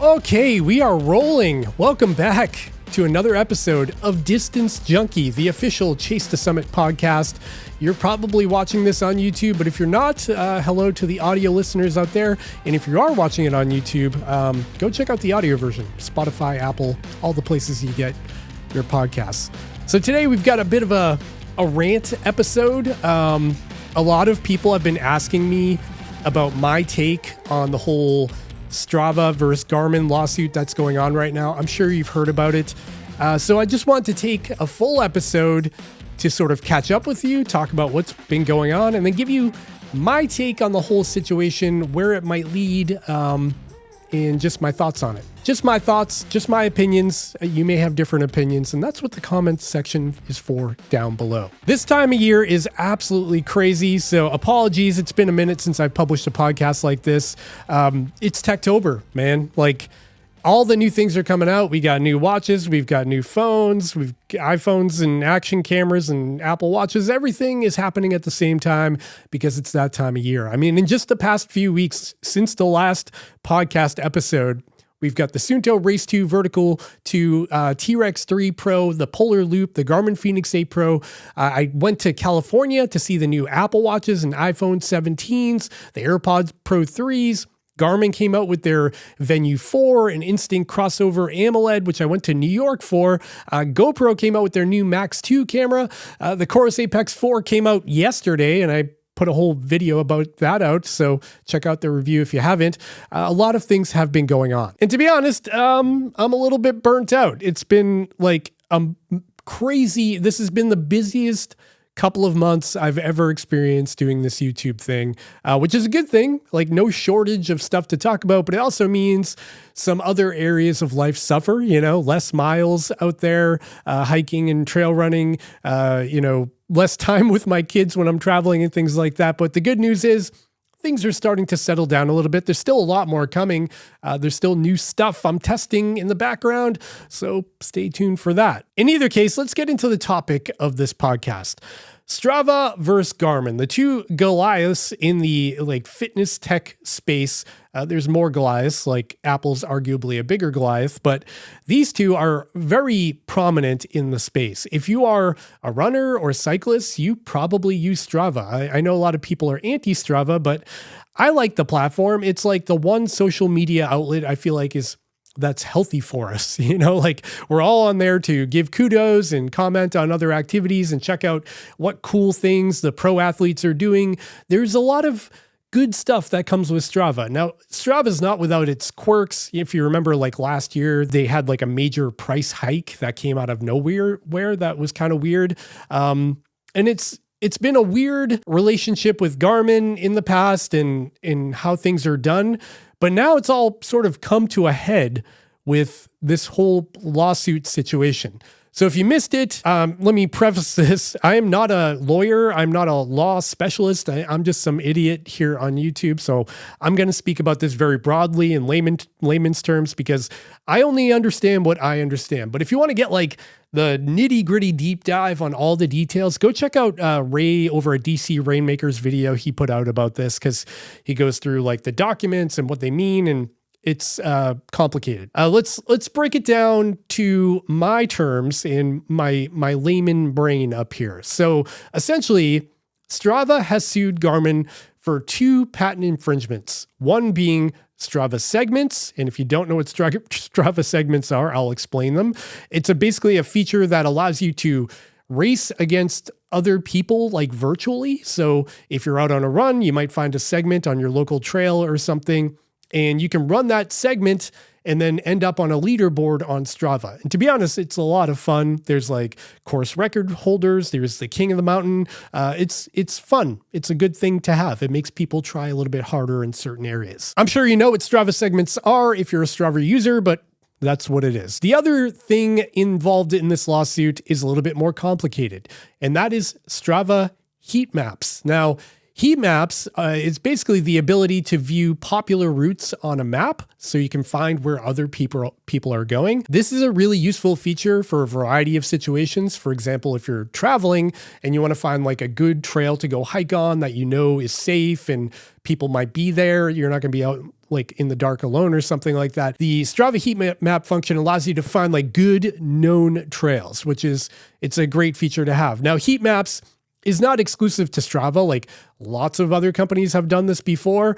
Okay, we are rolling. Welcome back to another episode of Distance Junkie, the official Chase to Summit podcast. You're probably watching this on YouTube, but if you're not, hello to the audio listeners out there. And if you are watching it on YouTube, go check out the audio version. Spotify, Apple, all the places you get your podcasts. So today we've got a bit of a rant episode. A lot of people have been asking me about my take on the whole Strava versus Garmin lawsuit that's going on right now. I'm sure you've heard about it. So I just want to take a full episode to sort of catch up with you, talk about what's been going on, and then give you my take on the whole situation, where it might lead, and just my thoughts on it. Just my thoughts, just my opinions. You may have different opinions, and that's what the comments section is for down below. This time of year is absolutely crazy, so apologies. It's been a minute since I've published a podcast like this. It's Techtober, man. Like, all the new things are coming out. We got new watches, we've got new phones, we've iPhones and action cameras and Apple Watches. Everything is happening at the same time because it's that time of year. I mean, in just the past few weeks since the last podcast episode, we've got the Suunto Race 2 Vertical to T-Rex 3 Pro, the Polar Loop, the Garmin Fenix 8 Pro. I went to California to see the new Apple Watches and iPhone 17s, the AirPods Pro 3s. Garmin came out with their Venu 4 and Instinct Crossover AMOLED, which I went to New York for. GoPro came out with their new Max 2 camera. The Chorus Apex 4 came out yesterday, and I put a whole video about that out, so check out the review if you haven't. A lot of things have been going on. And to be honest, I'm a little bit burnt out. It's been like crazy. This has been the busiest couple of months I've ever experienced doing this YouTube thing, which is a good thing. Like, no shortage of stuff to talk about, but it also means some other areas of life suffer, less miles out there, hiking and trail running, less time with my kids when I'm traveling and things like that. But the good news is things are starting to settle down a little bit. There's still a lot more coming. There's still new stuff I'm testing in the background, so stay tuned for that. In either case, let's get into the topic of this podcast. Strava versus Garmin, the two Goliaths in the fitness tech space. There's more Goliaths, like Apple's arguably a bigger Goliath, but these two are very prominent in the space. If you are a runner or cyclist, you probably use Strava. I know a lot of people are anti-Strava, but I like the platform. It's like the one social media outlet I feel like that's healthy for us. We're all on there to give kudos and comment on other activities and check out what cool things the pro athletes are doing. There's a lot of good stuff that comes with Strava. Now, Strava is not without its quirks. If you remember, last year, they had a major price hike that came out of nowhere, where that was kind of weird. And it's been a weird relationship with Garmin in the past and how things are done. But now it's all sort of come to a head with this whole lawsuit situation. So if you missed it, let me preface this. I am not a lawyer. I'm not a law specialist. I'm just some idiot here on YouTube. So I'm going to speak about this very broadly in layman's terms because I only understand what I understand. But if you want to get the nitty gritty deep dive on all the details, go check out Ray over at DC Rainmaker's video he put out about this, because he goes through the documents and what they mean, and it's complicated. Let's break it down to my terms in my layman brain up here. So essentially, Strava has sued Garmin for 2 patent infringements, one being Strava segments. And if you don't know what Strava segments are, I'll explain them. It's basically a feature that allows you to race against other people virtually. So if you're out on a run, you might find a segment on your local trail or something, and you can run that segment and then end up on a leaderboard on Strava. And to be honest, it's a lot of fun. There's course record holders. There's the king of the mountain. It's fun. It's a good thing to have. It makes people try a little bit harder in certain areas. I'm sure you know what Strava segments are if you're a Strava user, but that's what it is. The other thing involved in this lawsuit is a little bit more complicated, and that is Strava heat maps. Now, Heat maps is basically the ability to view popular routes on a map so you can find where other people are going. This is a really useful feature for a variety of situations. For example, if you're traveling and you want to find like a good trail to go hike on that you know is safe and people might be there, you're not going to be out like in the dark alone or something like that. The Strava heat map function allows you to find like good known trails, it's a great feature to have. Now, heat maps is not exclusive to Strava. Like lots of other companies have done this before,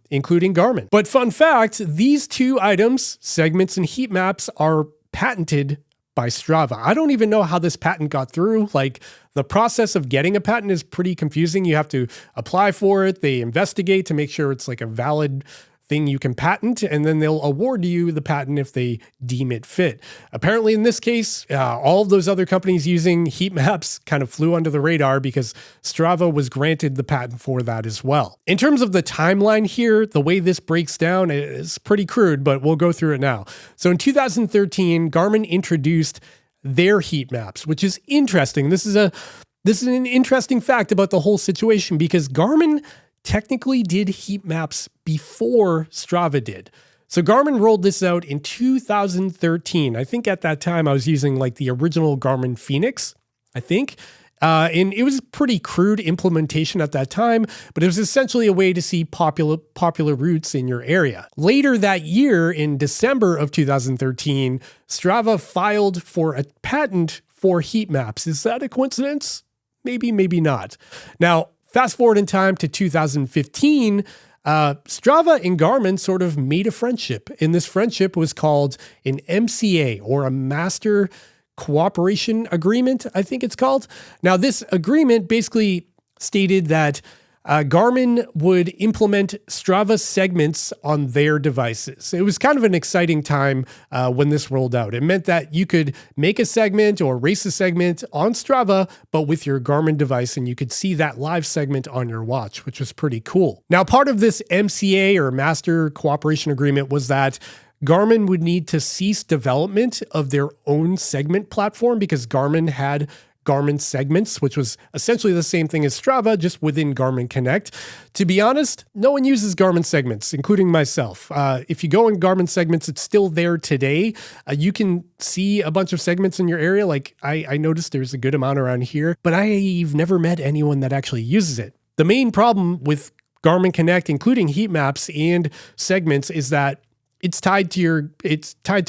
including Garmin. But fun fact, these two items, segments and heat maps, are patented by Strava. I don't even know how this patent got through. Like the process of getting a patent is pretty confusing. You have to apply for it. They investigate to make sure it's like a valid thing you can patent, and then they'll award you the patent if they deem it fit. Apparently in this case, all of those other companies using heat maps kind of flew under the radar because Strava was granted the patent for that as well. In terms of the timeline here, the way this breaks down is pretty crude, but we'll go through it now. So in 2013, Garmin introduced their heat maps, which is interesting. This is an interesting fact about the whole situation because Garmin technically did heat maps before Strava did. So Garmin rolled this out in 2013. I think at that time I was using like the original Garmin Phoenix, I think. And it was a pretty crude implementation at that time, but it was essentially a way to see popular routes in your area. Later that year, in December of 2013, Strava filed for a patent for heat maps. Is that a coincidence? Maybe, maybe not. Now, fast forward in time to 2015, Strava and Garmin sort of made a friendship, and this friendship was called an MCA, or a Master Cooperation Agreement, I think it's called. Now, this agreement basically stated that Garmin would implement Strava segments on their devices. It was kind of an exciting time when this rolled out. It meant that you could make a segment or race a segment on Strava, but with your Garmin device, and you could see that live segment on your watch, which was pretty cool. Now, part of this MCA, or Master Cooperation Agreement, was that Garmin would need to cease development of their own segment platform because Garmin had Garmin segments, which was essentially the same thing as Strava, just within Garmin Connect. To be honest, no one uses Garmin segments, including myself. If you go in Garmin segments, it's still there today. You can see a bunch of segments in your area. Like I noticed there's a good amount around here, but I've never met anyone that actually uses it. The main problem with Garmin Connect, including heat maps and segments, is that it's tied to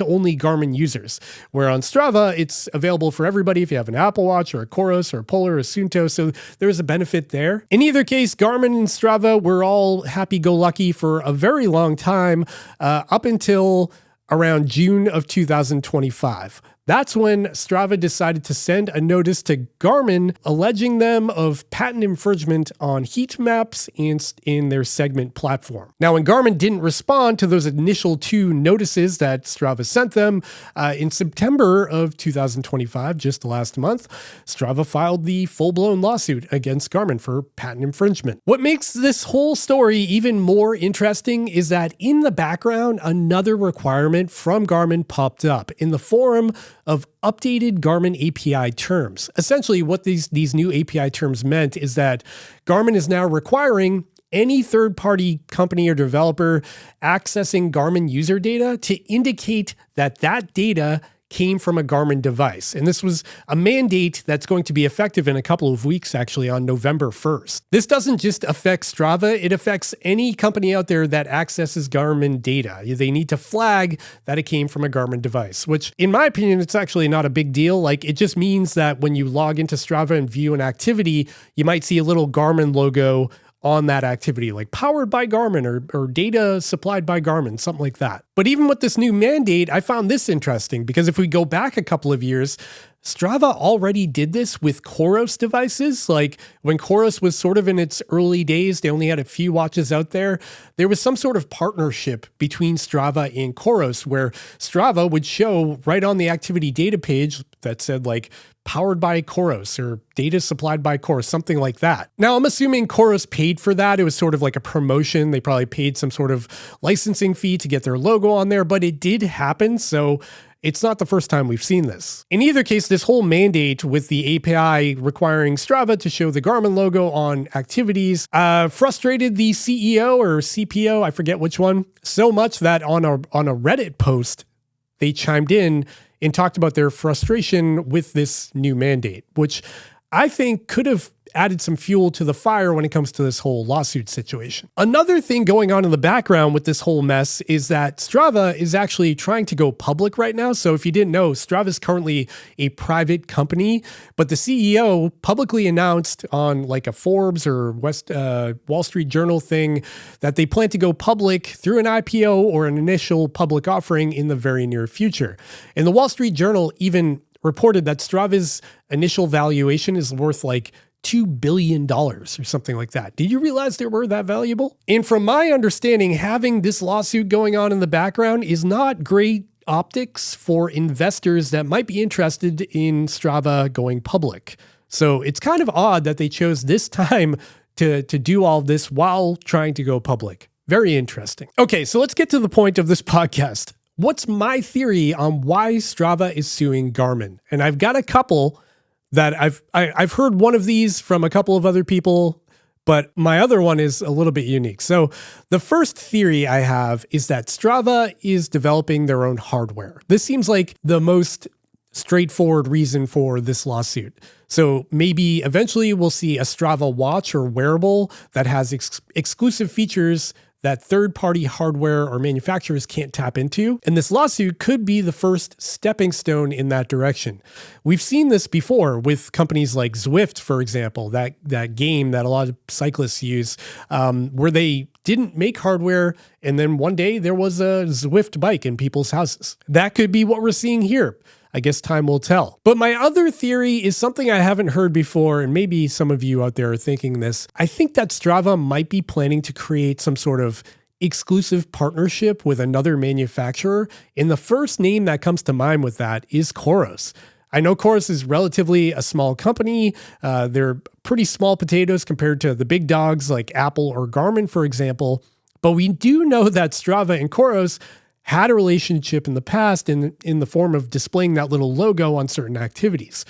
only Garmin users, where on Strava, it's available for everybody if you have an Apple Watch or a Coros or a Polar or a Suunto, so there's a benefit there. In either case, Garmin and Strava were all happy-go-lucky for a very long time, up until around June of 2025. That's when Strava decided to send a notice to Garmin alleging them of patent infringement on heat maps and in their segment platform. Now, when Garmin didn't respond to those initial two notices that Strava sent them, in September of 2025, just last month, Strava filed the full-blown lawsuit against Garmin for patent infringement. What makes this whole story even more interesting is that in the background, another requirement from Garmin popped up in the form of updated Garmin API terms. Essentially, what these new API terms meant is that Garmin is now requiring any third-party company or developer accessing Garmin user data to indicate that that data came from a Garmin device. And this was a mandate that's going to be effective in a couple of weeks, actually, on November 1st. This doesn't just affect Strava, it affects any company out there that accesses Garmin data. They need to flag that it came from a Garmin device, which in my opinion, it's actually not a big deal. Like, it just means that when you log into Strava and view an activity, you might see a little Garmin logo on that activity, like powered by Garmin or data supplied by Garmin, something like that. But even with this new mandate, I found this interesting because if we go back a couple of years, Strava already did this with Coros devices. Like when Coros was sort of in its early days, they only had a few watches out there. There was some sort of partnership between Strava and Coros where Strava would show right on the activity data page that said like powered by Coros or data supplied by Coros, something like that. Now, I'm assuming Coros paid for that. It was sort of like a promotion. They probably paid some sort of licensing fee to get their logo on there, but it did happen. So it's not the first time we've seen this. In either case, this whole mandate with the API requiring Strava to show the Garmin logo on activities frustrated the CEO or CPO, I forget which one, so much that on a Reddit post, they chimed in and talked about their frustration with this new mandate, which I think could have added some fuel to the fire when it comes to this whole lawsuit situation. Another thing going on in the background with this whole mess is that Strava is actually trying to go public right now. So if you didn't know, Strava is currently a private company, but the CEO publicly announced on like a Forbes or Wall Street Journal thing that they plan to go public through an IPO or an initial public offering in the very near future. And the Wall Street Journal even reported that Strava's initial valuation is worth like $2 billion or something like that. Did you realize they were that valuable? And from my understanding, having this lawsuit going on in the background is not great optics for investors that might be interested in Strava going public. So it's kind of odd that they chose this time to do all this while trying to go public. Very interesting. Okay, so let's get to the point of this podcast. What's my theory on why Strava is suing Garmin? And I've got a couple that I've heard one of these from a couple of other people, but my other one is a little bit unique. So the first theory I have is that Strava is developing their own hardware. This seems like the most straightforward reason for this lawsuit. So maybe eventually we'll see a Strava watch or wearable that has exclusive features that third-party hardware or manufacturers can't tap into. And this lawsuit could be the first stepping stone in that direction. We've seen this before with companies like Zwift, for example, that game that a lot of cyclists use, where they didn't make hardware, and then one day there was a Zwift bike in people's houses. That could be what we're seeing here. I guess time will tell. But my other theory is something I haven't heard before, and maybe some of you out there are thinking this. I think that Strava might be planning to create some sort of exclusive partnership with another manufacturer, and the first name that comes to mind with that is Coros. I know Coros is relatively a small company. They're pretty small potatoes compared to the big dogs like Apple or Garmin, for example. But we do know that Strava and Coros had a relationship in the past in the form of displaying that little logo on certain activities.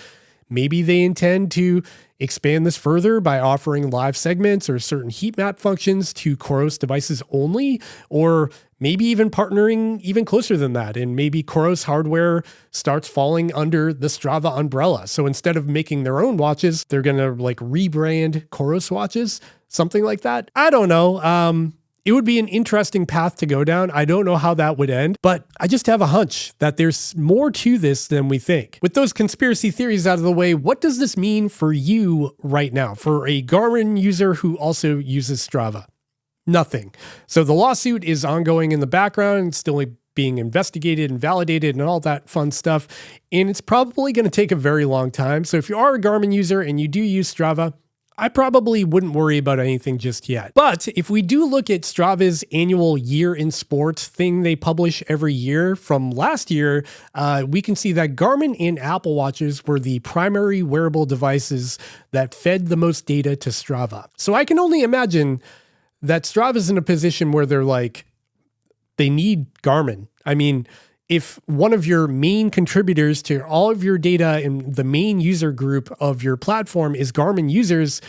Maybe they intend to expand this further by offering live segments or certain heat map functions to Coros devices only, or maybe even partnering even closer than that. And maybe Coros hardware starts falling under the Strava umbrella. So instead of making their own watches, they're going to like rebrand Coros watches, something like that. I don't know. It would be an interesting path to go down. I don't know how that would end, but I just have a hunch that there's more to this than we think. With those conspiracy theories out of the way, what does this mean for you right now, for a Garmin user who also uses Strava? Nothing. So the lawsuit is ongoing in the background. It's still being investigated and validated and all that fun stuff. And it's probably going to take a very long time. So if you are a Garmin user and you do use Strava, I probably wouldn't worry about anything just yet. But if we do look at Strava's annual Year in Sports thing they publish every year from last year, we can see that Garmin and Apple Watches were the primary wearable devices that fed the most data to Strava. So I can only imagine that Strava's in a position where they're like, they need Garmin. I mean, if one of your main contributors to all of your data and the main user group of your platform is Garmin users,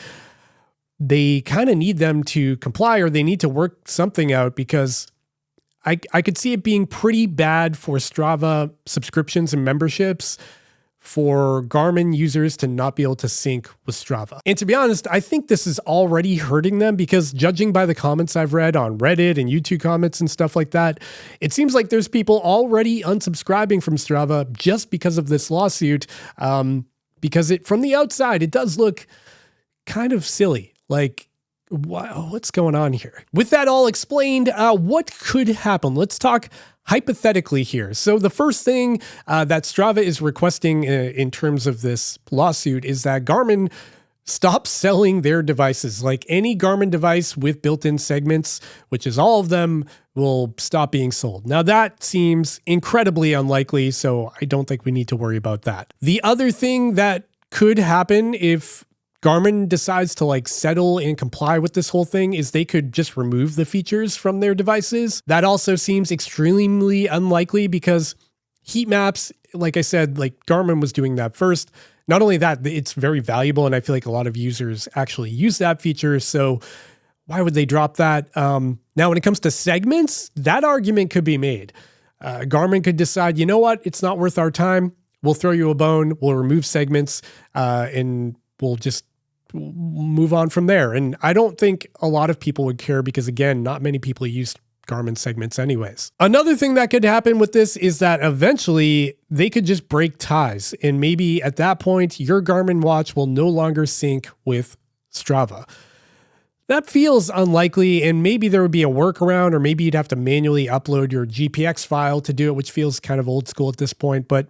they kind of need them to comply, or they need to work something out, because I could see it being pretty bad for Strava subscriptions and memberships for Garmin users to not be able to sync with Strava. And to be honest, I think this is already hurting them, because judging by the comments I've read on Reddit and YouTube comments and stuff like that, it seems like there's people already unsubscribing from Strava just because of this lawsuit. Because from the outside, it does look kind of silly. Like, wow, what's going on here? With that all explained, what could happen? Let's talk hypothetically here. So the first thing that Strava is requesting in terms of this lawsuit is that Garmin stop selling their devices. Like any Garmin device with built-in segments, which is all of them, will stop being sold. Now that seems incredibly unlikely, so I don't think we need to worry about that. The other thing that could happen if Garmin decides to like settle and comply with this whole thing is they could just remove the features from their devices. That also seems extremely unlikely because heat maps, like I said, like Garmin was doing that first. Not only that, it's very valuable, and I feel like a lot of users actually use that feature, so why would they drop that? Now, when it comes to segments, that argument could be made. Garmin could decide, you know what, it's not worth our time. We'll throw you a bone, we'll remove segments, and we'll just move on from there. And I don't think a lot of people would care because, again, not many people use Garmin segments anyways. Another thing that could happen with this is that eventually they could just break ties. And maybe at that point, your Garmin watch will no longer sync with Strava. That feels unlikely, and maybe there would be a workaround, or maybe you'd have to manually upload your GPX file to do it, which feels kind of old school at this point, but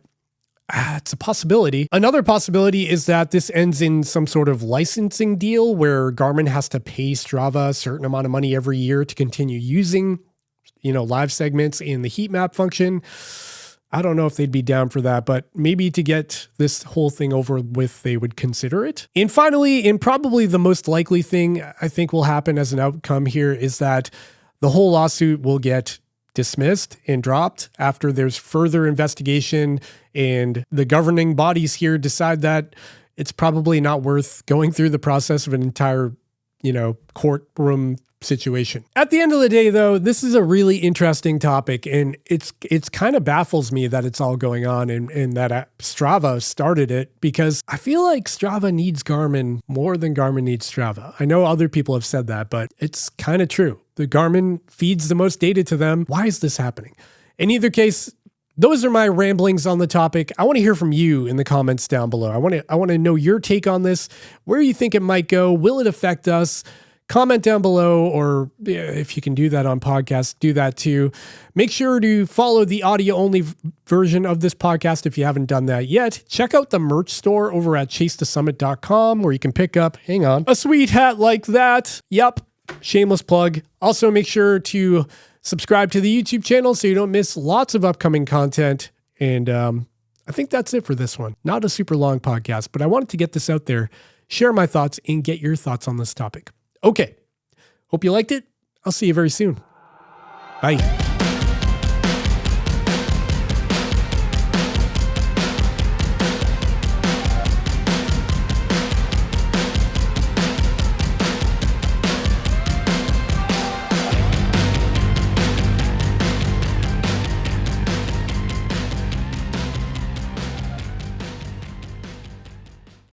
it's a possibility. Another possibility is that this ends in some sort of licensing deal where Garmin has to pay Strava a certain amount of money every year to continue using, live segments in the heat map function. I don't know if they'd be down for that, but maybe to get this whole thing over with, they would consider it. And finally, and probably the most likely thing I think will happen as an outcome here is that the whole lawsuit will get dismissed and dropped after there's further investigation and the governing bodies here decide that it's probably not worth going through the process of an entire, courtroom situation. At the end of the day, though, this is a really interesting topic, and it's kind of baffles me that it's all going on and that Strava started it, because I feel like Strava needs Garmin more than Garmin needs Strava. I know other people have said that, but it's kind of true. The Garmin feeds the most data to them. Why is this happening? In either case, those are my ramblings on the topic. I want to hear from you in the comments down below. I want to know your take on this, where you think it might go. Will it affect us? Comment down below, or if you can do that on podcasts, do that too. Make sure to follow the audio-only version of this podcast if you haven't done that yet. Check out the merch store over at chasetosummit.com where you can pick up, a sweet hat like that. Yep, shameless plug. Also, make sure to subscribe to the YouTube channel so you don't miss lots of upcoming content. And I think that's it for this one. Not a super long podcast, but I wanted to get this out there, share my thoughts, and get your thoughts on this topic. Okay, hope you liked it. I'll see you very soon. Bye.